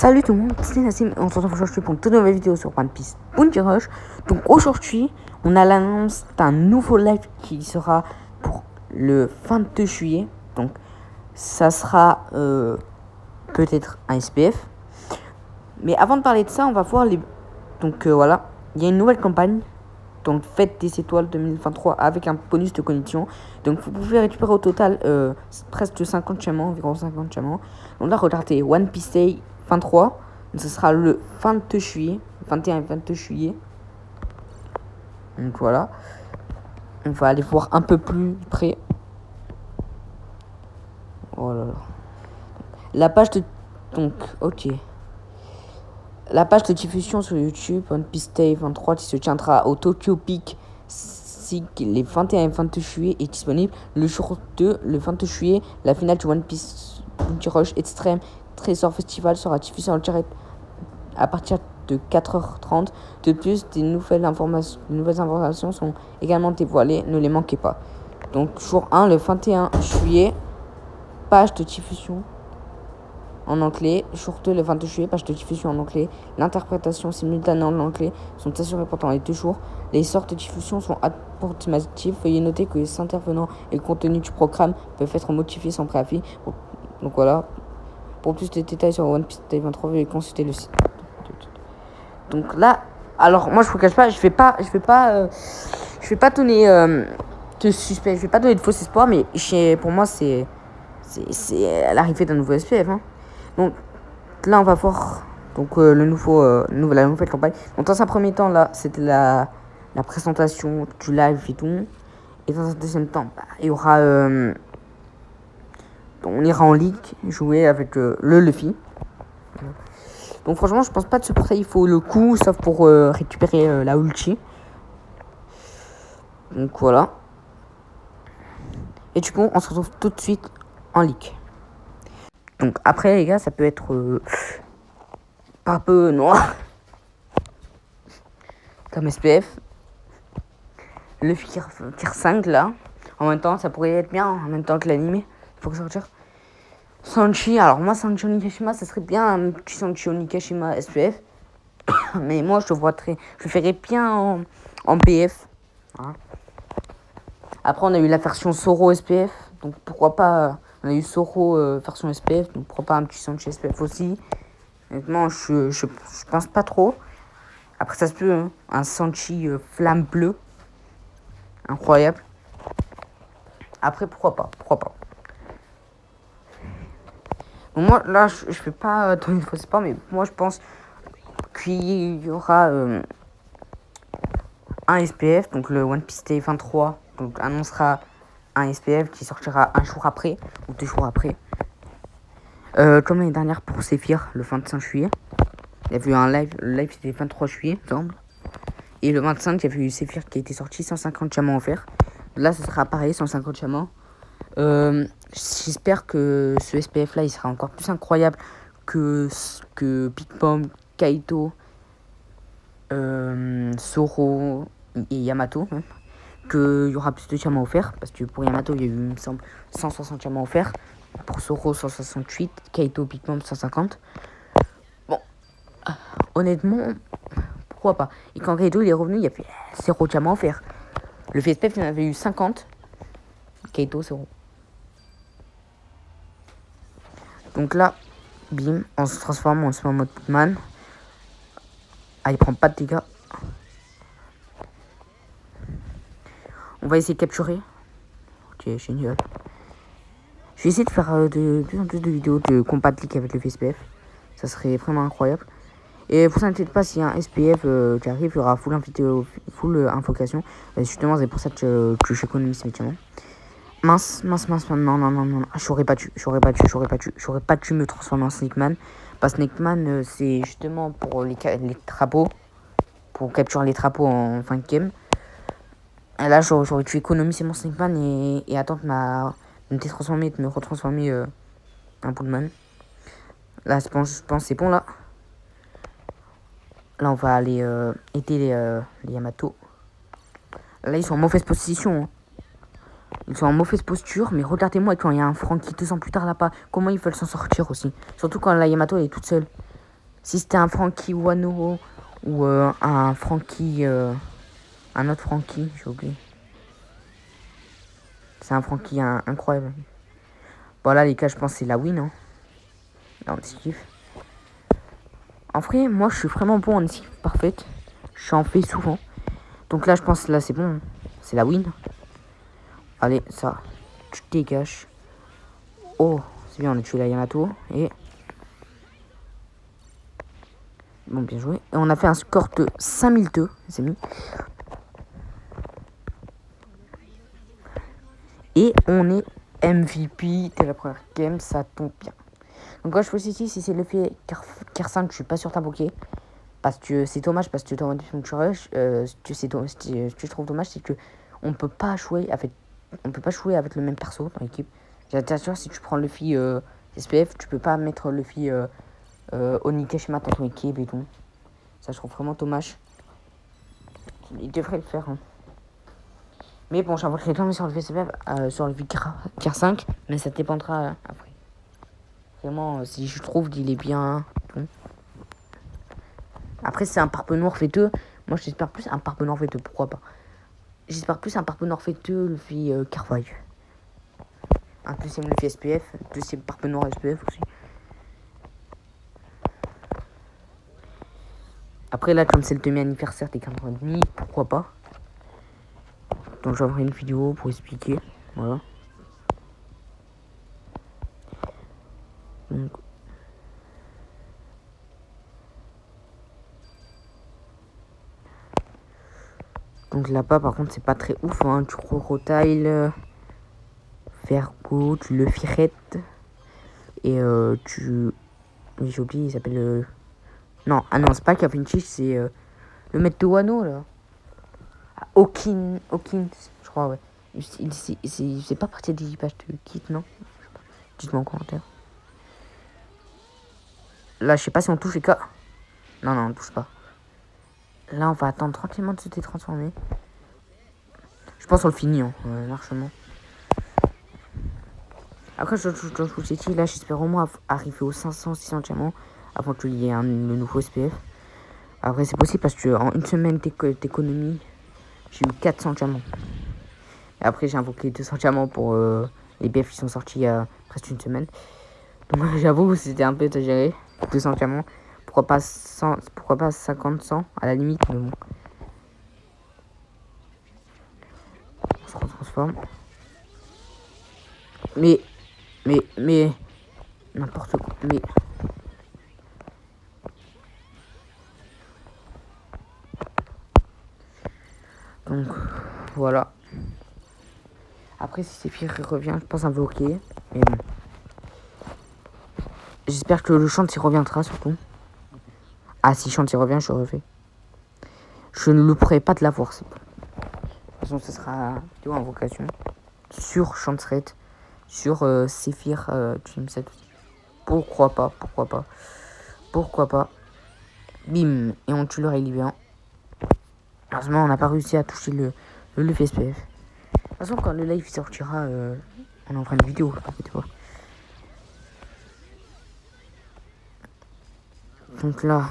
Salut tout le monde, c'est Nassim. On se retrouve aujourd'hui pour une toute nouvelle vidéo sur One Piece Bounty Rush. Donc aujourd'hui, on a l'annonce d'un nouveau live qui sera pour le 22 juillet. Donc ça sera peut-être un SPF. Mais avant de parler de ça, on va voir les... Donc voilà, il y a une nouvelle campagne. Donc Fête des Étoiles 2023 avec un bonus de connexion. Donc vous pouvez récupérer au total presque 50 diamants, environ 50 diamants. Donc là regardez, One Piece Day 23. Donc ce sera le 22 juillet, 21 et 22 juillet. Donc voilà. On va aller voir un peu plus près. Oh là là. La page de... Donc, ok. La page de diffusion sur YouTube, One Piece Day 23, qui se tiendra au Tokyo Peak les 21 et 22 juillet, est disponible. Le jour 2, le 22 juillet, la finale du One Piece Bounty Rush Extreme Trésor Festival sera diffusée en direct à partir de 4h30. De plus, de nouvelles informations sont également dévoilées, ne les manquez pas. Donc, jour 1, le 21 juillet, page de diffusion en anglais. Jour 2, le 22 juillet, page de diffusion en anglais. L'interprétation simultanée en anglais sont assurées pendant les 2 jours. Les sortes de diffusion sont approximatives. Veuillez noter que les intervenants et le contenu du programme peuvent être modifiés sans préavis. Donc voilà. Pour plus de détails sur One Piece Day 23, veuillez consulter le site. Donc là, alors moi je vous cache pas, je vais pas donner de suspect, je vais pas donner de faux espoirs, mais pour moi c'est l'arrivée d'un nouveau SPF. Hein. Donc là on va voir donc la nouvelle campagne. Donc dans un premier temps là c'était la présentation du live et tout, et dans un deuxième temps il y aura on ira en ligue jouer avec le Luffy. Donc franchement je pense pas que ce portail il faut le coup, sauf pour récupérer la ulti. Donc voilà. Et du coup on se retrouve tout de suite en ligue. Donc après les gars ça peut être pas un peu noir comme SPF. Le Tier 5 là. En même temps ça pourrait être bien en même temps que l'animé. Faut que ça retire. Sanchi, alors moi Sanchi Onigashima ça serait bien un petit Sanchi Onigashima SPF. Mais moi je le ferais bien en BF. Hein. Après on a eu la version Zoro SPF. Donc pourquoi pas. On a eu Zoro version SPF. Donc pourquoi pas un petit Sanchi SPF aussi. Honnêtement je pense pas trop. Après ça se peut hein, un Sanchi flamme bleue. Incroyable. Après pourquoi pas. Bon, moi là je vais pas donner de faux espoirs. Mais moi je pense qu'il y aura un SPF, donc le One Piece Day 23, donc annoncera un SPF qui sortira un jour après, ou 2 jours après. Comme l'année dernière pour Séphir, le 25 juillet. Il y a eu un live, le live c'était le 23 juillet, semble. Et le 25, il y a eu Séphir qui a été sorti, 150 diamants offerts. Là, ce sera pareil, 150 diamants. J'espère que ce SPF là, il sera encore plus incroyable que Big Mom, Kaito, Zoro et Yamato, même. Qu'il y aura plus de diamants offerts, parce que pour Yamato il y a eu, il me semble, 160 diamants offerts, pour Zoro 168, Kaito, Big Mom 150. Bon, honnêtement, pourquoi pas. Et quand Kaito il est revenu, il y avait 0 diamants offerts. Le FSPF il en avait eu 50, Kaito 0. Donc là, bim, on se transforme, on se met en mode Putman. Ah, il prend pas de dégâts. On va essayer de capturer. Ok, génial. Je vais essayer de faire de plus en plus de vidéos de combat de league avec le SPF. Ça serait vraiment incroyable. Et vous inquiétez pas, s'il y a un SPF qui arrive, il y aura full invocation. Justement, c'est pour ça que j'économise mes diamants. Mince. Non. J'aurais pas dû me transformer en Snake Man. Parce que Snake Man, c'est justement pour les trapeaux. Pour capturer les trapeaux en fin de game. Et là, j'aurais dû économiser mon Snake Man et attendre de me retransformer en Bullman. Là, je pense que c'est bon, là. Là, on va aller aider les Yamato. Là, ils sont en mauvaise position. Hein. Ils sont en mauvaise posture, mais regardez-moi quand il y a un Franky 2 ans plus tard là-bas. Comment ils veulent s'en sortir aussi. Surtout quand la Yamato elle est toute seule. Si c'était un Frankie Wano ou un Frankie... un autre Frankie, j'ai oublié. C'est un Frankie incroyable. Bon là les gars, je pense que c'est la win. Hein. Non, mais c'est kiff. En vrai, moi je suis vraiment bon en esquive parfaite. Je en fais souvent. Donc là je pense que là c'est bon. C'est la win. Allez, ça. Tu dégages. Oh, c'est bien, on a tué la Yamato. Et... bon, bien joué. Et on a fait un score de 5002, les amis. Et on est MVP de la première game, ça tombe bien. Donc quand je pose ici, si c'est le fait car 5, je suis pas sûr t'invoquer. Parce que c'est dommage, parce que dans tu rush, ce que je trouve dommage, c'est que on peut pas jouer avec le même perso dans l'équipe. T'assure, si tu prends le Luffy SPF, tu peux pas mettre le Luffy Onikashima dans ton équipe et tout. Ça, je trouve vraiment dommage. Il devrait le faire. Hein. Mais bon, j'invoquerai quand même sur le SPF, sur le Car 5, mais ça dépendra après. Vraiment, si je trouve qu'il est bien. Bon. Après, c'est un Parpe Noir fait 2. Moi, j'espère plus un Parpe Noir fait 2. Pourquoi pas? J'espère plus un Parpe Noir fait 2, le Luffy Carvaille. Un deuxième Luffy SPF. Deuxième Parpe Noir SPF aussi. Après, là, comme c'est le demi-anniversaire des 4 ans et demi, pourquoi pas? Donc, j'enverrai une vidéo pour expliquer. Voilà. Donc là-bas, par contre, c'est pas très ouf. Hein. Tu Crocodile, Vergo, tu le Firette. Et tu... oui, j'ai oublié, il s'appelle... non, ah non, c'est pas Cavinci, c'est le maître de Wano, là. Hawkins, je crois, ouais. C'est pas partie des équipages de Kit, non? Dites-moi en commentaire. Là, je sais pas si on touche les cas. Non, on touche pas. Là, on va attendre tranquillement de se détransformer. Je pense qu'on le finit, hein, largement. Après, je vous ai dit, là, j'espère au moins arriver aux 500-600 diamants avant qu'il y ait le nouveau SPF. Après, c'est possible parce qu'en une semaine d'économie, j'ai eu 400 diamants. Et après, j'ai invoqué 200 diamants pour les BF qui sont sortis il y a presque une semaine. Donc, j'avoue, c'était un peu exagéré. 200 diamants. Pourquoi pas 50, 100 à la limite, mais bon. On se retransforme. Mais, n'importe quoi. Mais, donc, voilà. Après, si Séphir revient, je pense invoquer. Mais bon. J'espère que le Chant y reviendra surtout. Ah, si Chant y revient, je refais. Je ne louperai pas de la voir. De toute façon, ce sera vidéo invocation. Sur Chantret. Sur Séphir Team 7 aussi. Pourquoi pas. Bim. Et on tue le Raylibéan. Heureusement, on n'a pas réussi à toucher le Luffy SPF. De toute façon, quand le live sortira, on en fera une vidéo. T'inquiète pas. Donc là.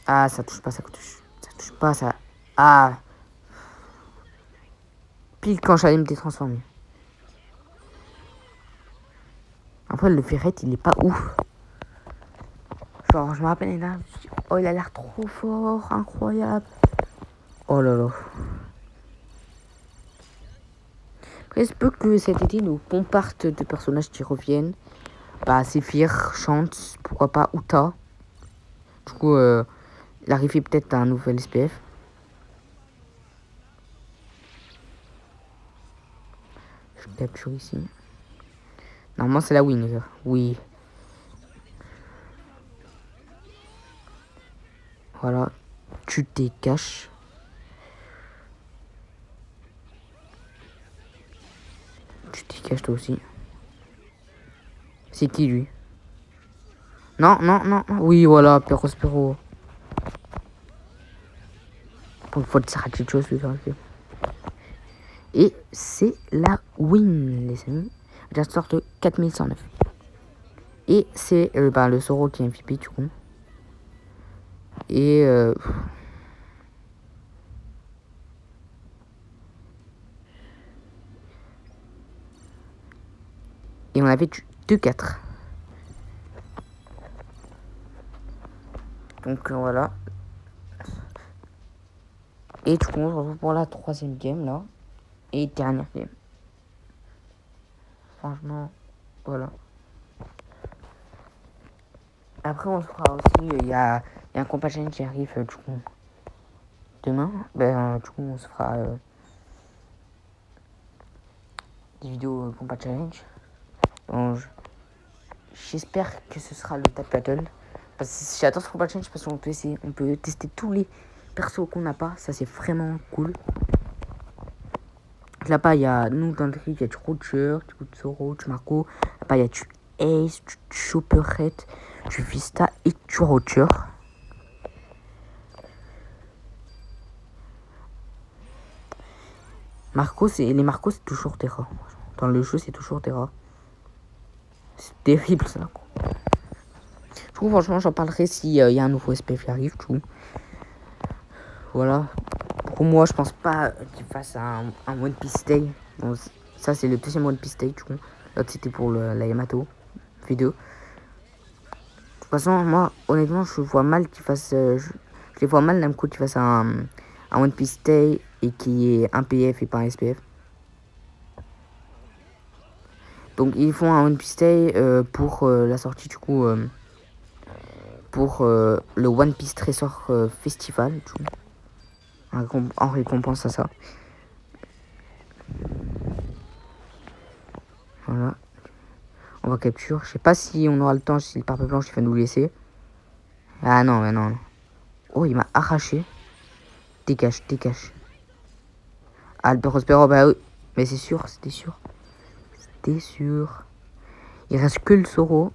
Ah, ça touche pas, ça touche pas, ça. Ah. Pile quand j'allais me détransformer. Après, le ferret, il est pas ouf. Genre, je me rappelle là. Oh, il a l'air trop fort, incroyable. Oh là là. Après, il se peut que cet été, nous pompartent de personnages qui reviennent. Bah, Séphir, Chante, pourquoi pas, Uta. Du coup, il arrivait peut-être à un nouvel SPF. Je capture ici. Normalement, c'est la win, les gars. Oui. Voilà. Tu dégages. Tu dégages toi aussi. C'est qui, lui? Non. Oui, voilà, Perospero. Pour une fois, ça sera quelque chose, lui, et c'est la win, les amis. La sorte de 4109. Et c'est le Zoro qui est MVP du coup. Et on avait 2-4. Donc voilà. Et du coup on se retrouve pour la 3e game là. Et dernière game. Franchement, voilà. Après on se fera aussi, il y a un combat challenge qui arrive du coup demain. Du coup on se fera des vidéos combat challenge. Donc j'espère que ce sera le tap battle. Parce que j'adore ce combat challenge parce qu'on peut essayer, on peut tester tous les persos qu'on n'a pas. Ça c'est vraiment cool. Là-bas il y a nous dans le truc, il y a du Roger, du Zoro, du Marco. Là-bas il y a du Ace, du Chopperhead, du Vista et du Roger. Les Marco c'est toujours des rats. Dans le jeu c'est toujours des rats. C'est terrible ça. Du coup franchement j'en parlerai s'il y a un nouveau SPF qui arrive. Du coup. Voilà. Pour moi je pense pas qu'il fasse un One Piece Day. Bon, ça c'est le deuxième One Piece Day du coup. L'autre c'était pour la Yamato vidéo. De toute façon moi honnêtement je vois mal qu'il fasse... je les vois mal Namco qu'il fasse un One Piece Day et qui est un PF et pas un SPF. Donc ils font un One Piece Day pour la sortie du coup pour le One Piece Treasure Festival du coup, en récompense à ça. Voilà. On va capture. Je sais pas si on aura le temps, si le Barbe Blanche il va nous laisser. Ah non, mais non. Oh, il m'a arraché. Dégage, dégage. Ah, le Prospero, bah oui. Mais c'est sûr, c'était sûr. C'était sûr. Il reste que le Zoro.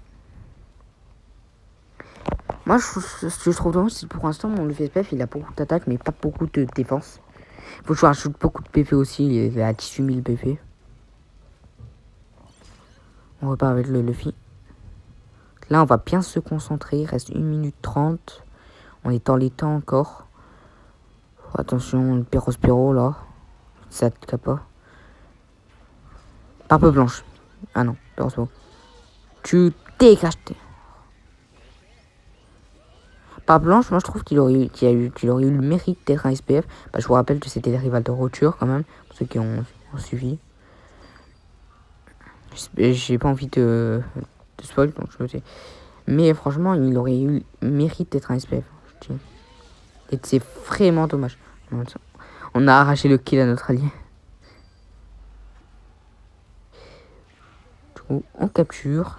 Moi, ce que je trouve dommage, c'est que pour l'instant, mon FSPF, il a beaucoup d'attaque, mais pas beaucoup de défense. Faut que je rajoute beaucoup de PV aussi. Il est à 18 000 PV. On repart avec le Luffy. Là, on va bien se concentrer. Il reste 1 minute 30. On est dans les temps encore. Attention, le Perospero, là. Ça te pas. Barbe Blanche. Ah non, Perospero. Tu dégages. Barbe Blanche, moi je trouve qu'il aurait eu le mérite d'être un SPF. Bah, je vous rappelle que c'était les rivales de Roture quand même, pour ceux qui ont suivi. J'ai pas envie de spoil, donc je me dis. Mais franchement, il aurait eu le mérite d'être un SPF. Et c'est vraiment dommage. On a arraché le kill à notre allié. Du coup, on capture.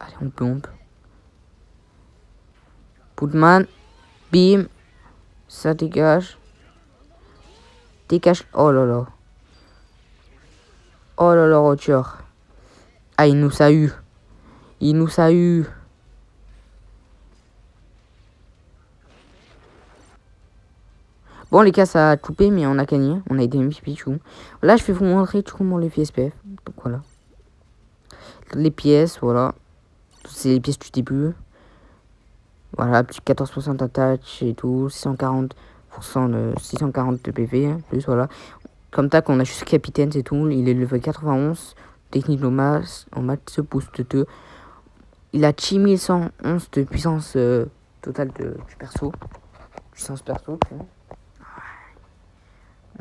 Allez, on plombe. Putman. Bim. Ça dégage. Dégage. Oh là là. Oh là là, Roger. Ah, il nous a eu. Il nous a eu. Bon, les gars, ça a coupé, mais on a gagné. On a été MVP, du coup. Là, je vais vous montrer, du coup, mon Luffy SPF. Donc, voilà. Les pièces, voilà. C'est les pièces du début. Voilà, petit 14% d'attaque et tout. 640% de 640 de PV. Hein, plus, voilà. Comme tac, on a juste capitaine, c'est tout. Il est level 91. Technique au max boost 2. Il a 6111 de puissance totale du perso. Puissance perso, tu vois.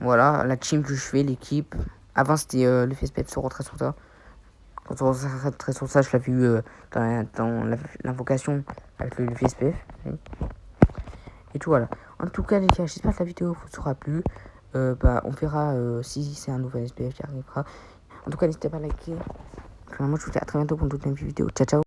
Voilà, la team que je fais, l'équipe. Avant, c'était le FSPF sur retrait sur ça. Quand on retrait sur ça, je l'avais vu dans l'invocation avec le FSPF. Et tout, voilà. En tout cas, les gars, j'espère que la vidéo vous aura plu. On verra si c'est un nouvel SPF qui arrivera. En tout cas, n'hésitez pas à liker. Moi, je vous dis à très bientôt pour une toute nouvelle vidéo. Ciao, ciao.